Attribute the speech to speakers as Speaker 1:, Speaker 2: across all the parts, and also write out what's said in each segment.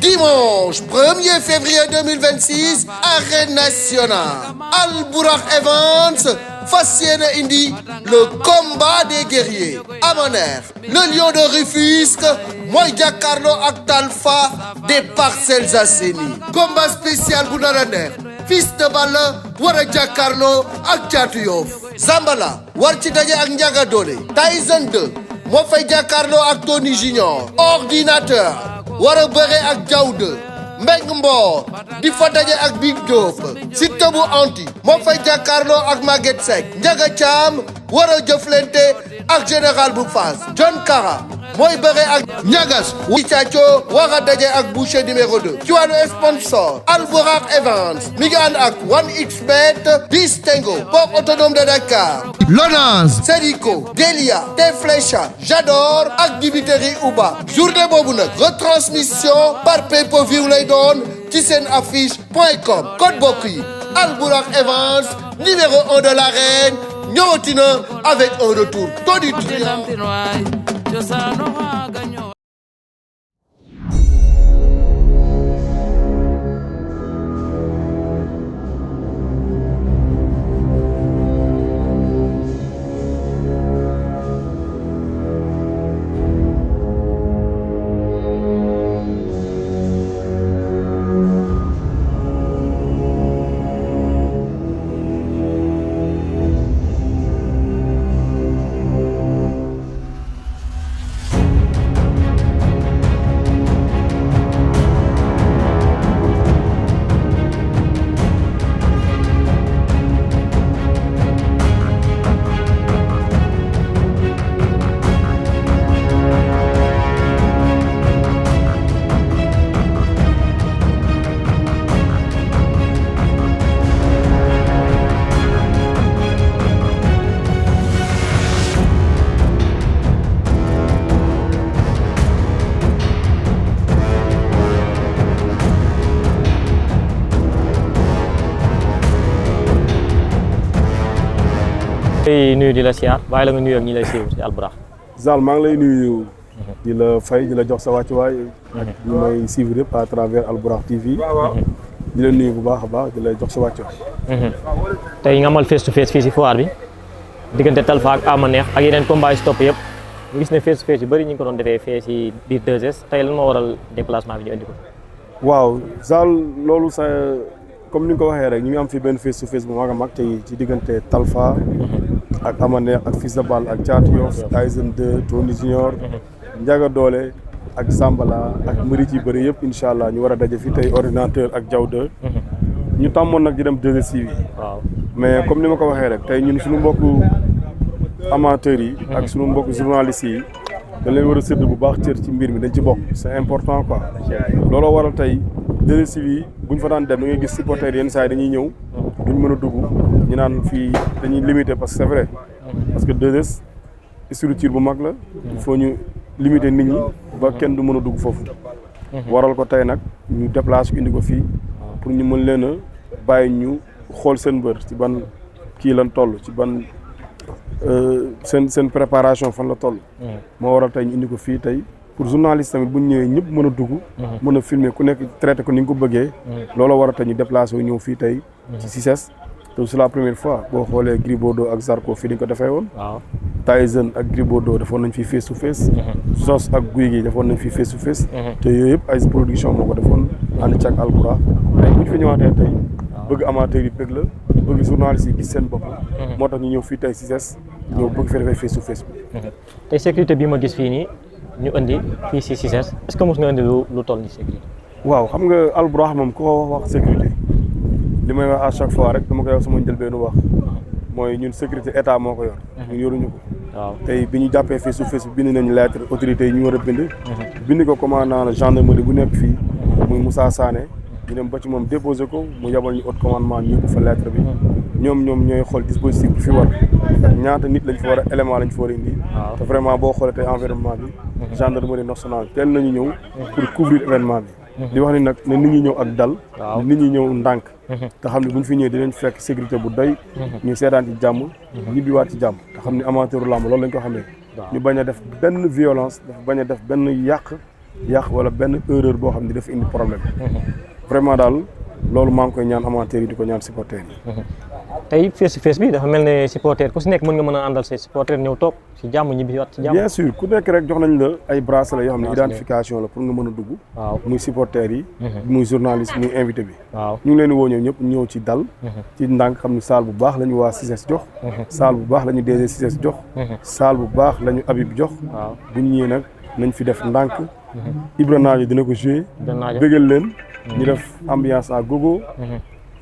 Speaker 1: dimanche 1er février 2026 arène nationale Albourakh Events fas yéene indi le combat des guerriers Amoner le lion de Rufisque mooy jàkkaarloo ak Talfa des Parcelles Assainies combat spécial bu nar a neex Fils de Balla war a jàkkaarloo ak Caatu Yoff Zambala war ci daje ak Ndiaga Dolé Tyson 2 moo fay jàkkaarloo ak Tony Junior ordinateur war a bëre ak Diaw 2 Mbeng Mboor di fa daje ak Big Diop Siteu bu anti moo fay jàkkaarloo ak Maguette Seck Ndiaga Thiam war a jëflante ak Général bu Fass John Kara mooy bëre ak Ñagas wi Thiacho war a daje ak Boucher numéro 2 ci wàllu sponsor Albourakh Events mi ngi ànd ak 1xBet Distingo Port autonome de Dakar Lonase Sedico Delia Teflecha Jador ak dibiteri Uba journée boobu nag retransmission par pay-per-view lay doon ci seen affiche.com code bokk yi Albourakh Events numéro 1 de l'arène ñëwati na avec un retour tonitruant.
Speaker 2: tey nuyu di la siyaar bàyyi la nga nuyu ak ñi lay suivre ci Albourakh.
Speaker 3: Zal maa ngi lay nuyu. di la fay di la jox sa wàccuwaay. ak ñu may suivre yëpp à travers Albourakh TV. di la nuyu bu baax a baax di la jox sa wàccuwaay.
Speaker 2: tey nga amal face to face fii si foire bi diggante Talfa ak Amoner ak yeneen combat yi si topp yëpp ñu gis ne face to face yu bëri ñu ngi ko doon defee fee si biir 2S tey lan moo waral déplacement bi ñu indi ko.
Speaker 3: waaw Zal loolu sa comme ni nga ko waxee rek ñu ngi am fi benn face to face bu mag a mag tey ci diggante Talfa. ak Amoner ak Fils de Balla ak Caatu Yoff Tyson 2 Tony Junior Ndiaga Dolé ak Zambala ak mbëri ci bëri yëpp incha allah ñu war a daje fi tey ordinateur ak Diaw 2 ñu tàmmoon nag di dem 2STV waaw mais comme ni ma ko waxee rek tey ñun suñu mbokku amateurs yi ak suñu mbokku journalistes yi dañ leen war a sédd bu baax cër ci mbir mi dañ ci bokk c'est important quoi looloo waral tey 2STV buñ fa daan dem da ngay gis supporters yenn saa yi dañuy ñëw duñ mën a dugg ñu naan fii dañuy limiter parce que c'est vrai parce que 2S structure bu mag la il faut ñu limiter nit ñi ba kenn du mën a dugg foofu waral ko tey nag ñu déplacer ko indi ko fii pour ñu mën leen a bàyyi ñu xool seen mbër ci ban kii lan toll ci ban seen préparation fan la toll moo waral tey ñu indi ko fii tey pour journaliste tamit bu ñu ñëwee ñëpp mën a dugg mën a filmer ku nekk traité ko ni nga ko bëggee loolu waral tey ñu déplacé wu ñëw fii tey ci 6S te c'est la première fois boo xoolee Gris Bordeaux ak Zarko fii dañ ko defee woon Tyson ak Gris Bordeaux defoon nañ fi face to face Zos ak Gouye Gui defoon nañ fi face to face te yooyu yëpp ay production moo ko defoon ànd ci ak Albourakh tey bu ñu fi ñëwaatee tey bëgg amateur yi bëgg la bëgg journaliste yi gis seen bopp moo tax ñu ñëw fii tey 6S ñëw bëgg fi defee face to face bi
Speaker 2: tey sécurité bi ma gis fii nii ñu indi fii si 6S est-ce que mos nga indi lu toll ni sécurité
Speaker 3: waaw xam nga Albourakh moom ko wax sécurité li may wax à chaque fois rek dama koy wax sama njëlbeenu wax mooy ñun sécurité état moo ko yor ñun yoruñu ko waaw tey bi ñu jàppee face to face bi bind nañu lettre autorités yi ñu war a bind ko commandant gendarmerie bu nekk fii muy Moussa Sané ñu dem ba ci moom déposé ko mu yabal ñu haut commandement ñu yóbbu fa lettre bi ñoom ñooy xool dispositif bi fi war ak ñaata nit lañ fi war a élément lañ fi war a indi te vraiment boo xoolee tey environnement bi gendarmerie nationale teel nañu ñëw pour couvrir événement bi di wax ni nag ne nit ñi ñëw ak dal nit ñi ñëw ndànk te xam ne bu ñu fi ñëwee dinañ fekk sécurité bu doy ñu seetaan ci jàmm ñibbiwaat ci jàmm te xam ne amateuru làmb loolu lañ ko xamee ñu bañ a def benn violence dafa bañ a def benn yàq yàq wala benn erreur boo xam ne dafa indi problème vraiment daal loolu maa ngi koy ñaan amateurs yi di ko ñaan supporters yi.
Speaker 2: tey face to face bi dafa mel ne supporter ku si nekk mën nga mën a àndal say supporter ñëw toog si jàmm ñibbi waat si jàmm.
Speaker 3: bien sûr ku nekk rek jox nañ la ay bracelet yoo xam ne identification la pour nga mën a dugg.
Speaker 2: waaw
Speaker 3: muy supporters yi. muy journaliste muy invité bi.
Speaker 2: waaw
Speaker 3: ñu ngi leen di woo ñëpp ñëw ci dal. ci ndànk xam ne salle bu baax la ñu waa CICES jox. salle bu baax la ñu DG CICES jox. salle bu baax la ñu Habib jox.
Speaker 2: waaw
Speaker 3: bu ñu ñëwee nag nañ fi def ndànk. Ibra Naajo dina ko joué.
Speaker 2: Naajo
Speaker 3: bëggal leen. ñu def ambiance à gogo.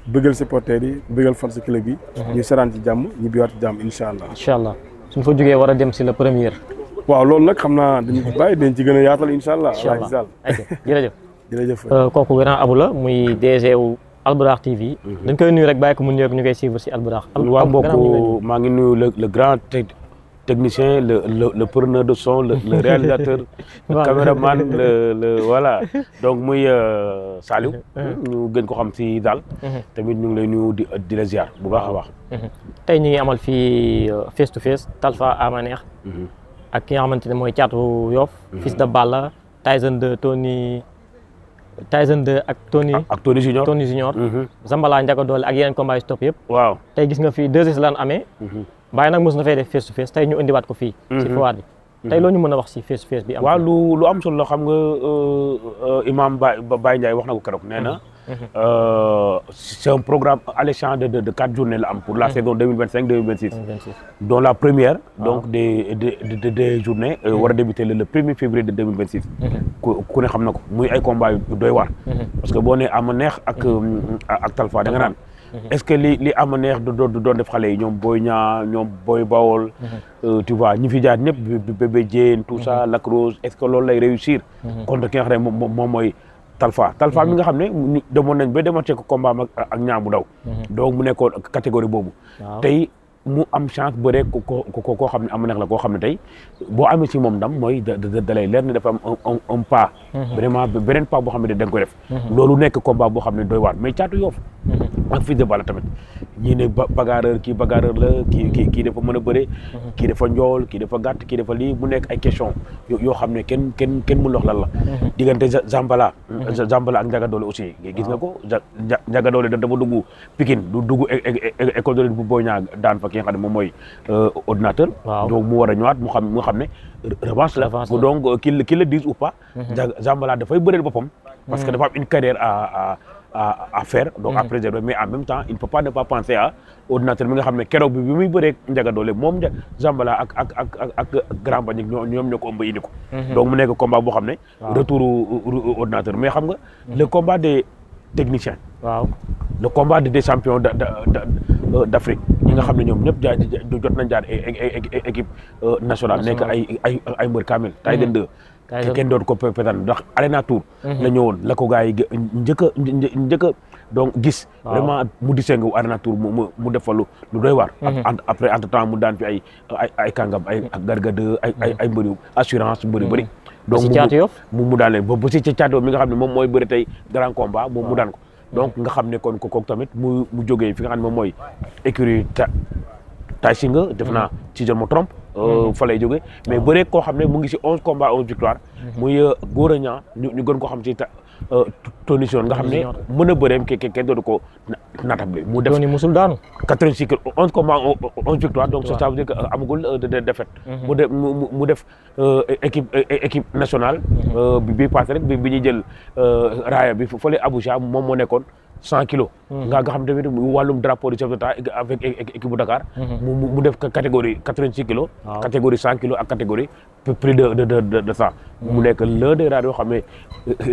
Speaker 3: bëggal supporters yi bëggal fans club yi. ñu seraan ci jàmm ñu biwaat ci jàmm incha allah.
Speaker 2: incha allah suñ fa jógee war a dem si la première.
Speaker 3: waaw loolu nag xam naa dañu ci bàyyi dañ ci gën a yaatal incha allah.
Speaker 2: incha allah jërëjëf.
Speaker 3: jërëjëf.
Speaker 2: kooku grand Abou la muy DG wu Albourakh TV. dañ koy nuyu rek bàyyi ko mu nuyoog ñu koy suivre si Albourakh.
Speaker 4: waa mbokk maa ngi nuyu le grand technicien le preneur de son le réalisateur le caméraman le voilà donc muy Saliou ñu gën ko xam si daal tamit ñu ngi lay nuyu di la ziar bu baax a baax
Speaker 2: tey ñu ngi amal fii face to face Talfa Ama Neex ak ki nga xamante ne mooy Thiatou Yoff fils de Balla Tyson 2 ak Tony Junior Zambala Ndiaga Dolé ak yeneen combat yu stop yëpp
Speaker 4: waaw
Speaker 2: tey gis nga fii 2S lan amee Baye nag mos na fay def face to face tey ñu indiwaat ko fii si foire bi tey loo ñu mën a wax si face to face bi am
Speaker 4: waaw lu am solo la xam nga imam Baye Ndiaye wax na ko keroog nee na c'est un programme alléchant de 4 journées la am pour la saison 2025-2026 dont la première donc des journées war a débuter le 1er février de 2026 ku ne xam na ko muy ay combat yu doy waar parce que boo ne Ama Neex ak Talfa da nga naan est-ce que li Ama Neex doon def xale yi ñoom Boy Niang ñoom Boy Bawol tu vois ñi fi jaar ñëpp Bébé Diène tout ça Lac Rose est-ce que loolu lay réussir contre ki nga xam ne moom mooy Talfa mi nga xam ne demoon nañ ba dematee ko combat ak Niang bu Ndaw donc mu nekkoon catégorie boobu tey mu am chance bëre koo xam ne Ama Neex la koo xam ne tey boo amee si moom ndam mooy da lay leer ne dafa am un pas vraiment beneen pas boo xam ne da nga koy def loolu nekk combat boo xam ne doy waar mais Thiatou Yoff ak Fils de Balla tamit ñii ne bagarreur kii bagarreur la kii dafa mën a bëre kii dafa njool kii dafa gàtt kii dafa lii mu nekk ay question yoo xam ne kenn mënu wax lan la diggante Zambala ak Ndiaga Dolé aussi gis nga ko Ndiaga Dolé dafa dugg Pikine du dugg école de lutte bu Boy Niang daan fa ki nga xam ne moom mooy ordinateur donc mu war a ñëwaat mu xam ne revanche la donc qu'il le dise ou pas Zambala dafay bëreel boppam parce que dafa am une carrière à faire donc à préserver mais en même temps il ne peut pas ne pas penser à ordinateur mi nga xam ne keroog bi muy bëree Ndiaga Dolé moom Zambala ak Grand Mbagnick ñoom ñoo ko ëmb indi ko donc mu nekk combat boo xam ne retour ordinateur mais xam nga le combat des techniciens le combat des champions d'Afrique ñi nga xam ne ñoom ñëpp jot nañ jaar équipe nationale nekk ay mbër kamil Tyson 2 kenn doon ko pétan ndax Arena Tour la ñëwoon la ko gars yi njëkk a donc gis vraiment mu distingué wu Arena Tour mu def fa lu doy waar après entre temps mu daan fi ay kàngam ay Garga 2 ay mbëri assurance bëri donc mu daan leen ba si ci Thiatou Yoff mi nga xam ne moom mooy bëri tey grand combat moom mu daan ko donc nga xam ne kon kooku tamit mu jógee fi nga xam ne moom mooy écurie Tay Shinger def naa si je me trompe fa lay jógee mais bëree koo xam ne mu ngi si 11 combats 11 victoire muy Gora Niang ñu gën ko xam si Tony Junior nga xam ne mën a bëreem kenn dootu ko natable mu def
Speaker 2: musul daanu
Speaker 4: 86 kilos 11 combats 11 victoire donc ça veut dire que amagul de défaite mu def équipe nationale bi passé rek bi ñuy jël raaya bi fële Abuja moom moo nekkoon 100 kilos nga xam tamit wàllum drapeau du chef d'État avec équipe bu Dakar mu def catégorie 86 kilos catégorie 100 kilos ak catégorie plus de 100 mu nekk l'un des rares yoo xam ne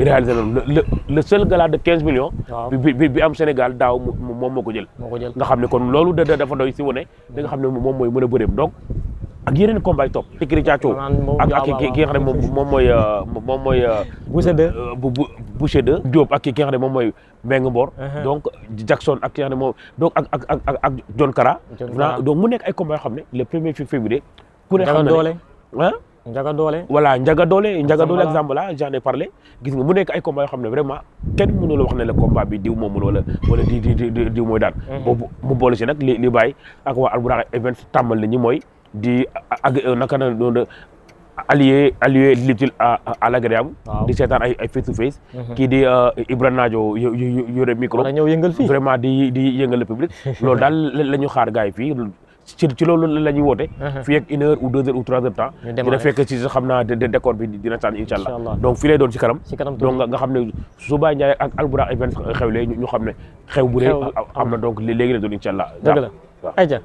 Speaker 4: réalisé na le seul gala de 15 millions bi am Sénégal daaw moom moo ko jël nga xam ne kon loolu dafa doy si wane da nga xam ne moom mooy mën a bëreem donc ak yeneen combat yi topp Tikiri Thiatou ak ki nga xam ne moom mooy Boucher 2 Diop ak ki nga xam ne moom mooy Mbengue Mbor donc Jackson ak ki nga xam ne moom donc ak John Kara donc mu nekk ay combat yoo xam ne le 1er février ku ne xam ne
Speaker 2: Ndiaga Dolé
Speaker 4: voilà Ndiaga Dolé ak Zambala j'en ai parlé gis nga mu nekk ay combat yoo xam ne vraiment kenn mënu la wax ne le combat bi diw moom wala diw mooy daan mu boole si nag li bàyyi ak waa Albourakh Events tàmmal nañu mooy di naka na doon allier l'utile à l'agréable.
Speaker 2: Waaw.
Speaker 4: di seetaan ay face to face. kii di Ibra Nadio yore micro.
Speaker 2: wala ñëw yëngal fii.
Speaker 4: vraiment di yëngal le public. loolu daal la ñu xaar gars yi fii ci loolu la ñuy woote. fii ak 1 heure ou 2 heures ou 3 heures temps.
Speaker 2: ñu démarrer.
Speaker 4: dina fekk ci xam naa décor bi dina tànn incha allah.
Speaker 2: Incha allah.
Speaker 4: donc fii lay doon ci kanam.
Speaker 2: ci kanam
Speaker 4: donc nga xam ne su Baye Ndiaye ak Albourakh Events xewlee ñu xam ne xew bu rëy am na donc léegi la doon incha allah.
Speaker 2: dëgg la
Speaker 4: waaw.
Speaker 2: ayca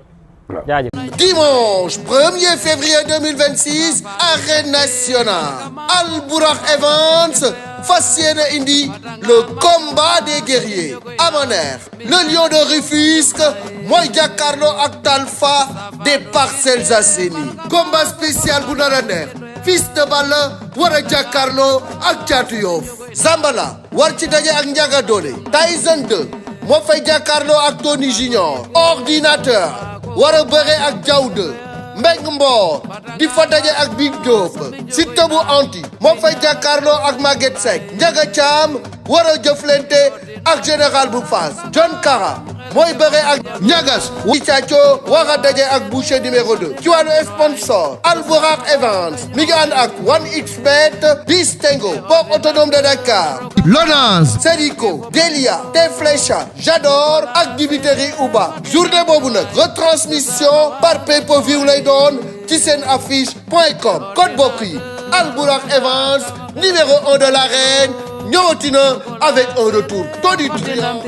Speaker 2: jaajëf.
Speaker 1: Dimanche 1er février 2026 Arène Nationale Albourakh Events fas yéene indi le combat des guerriers Amanekh le lion de Rufisque mooy jàkkaarloo ak Talfa des Parcelles Assainies combat spécial bu nar a neex Fils de Balla war a jàkkaarloo ak Thiatou Yoff Zambala war ci daje ak Ndiaga Dolé Tyson 2 moo fay jàkkaarloo ak Tony Junior Ordinateur war a bëre ak Diaw 2 Mbeng Mboor di fa daje ak Big Diop Siteu bu anti moo fay jàkkaarloo ak Maguette Seck Ndiaga Thiam war a jëflante ak Général bu Fass John Kara mooy bëre ak Ñagas wi Thiathio war a daje ak Boucher numéro 2 ci wàllu sponsor Albourakh Events mi ngi ànd ak 1xBet Distingo Port autonome de Dakar Lonase Serico Delia Teflecha Jador ak Dibiteri Uba journée boobu nag retransmission par pay-per-view lay doon ci seen affiche.com code bokk yi Albourakh Events numéro 1 de l'arène ñëwatina avec un retour tonitruant.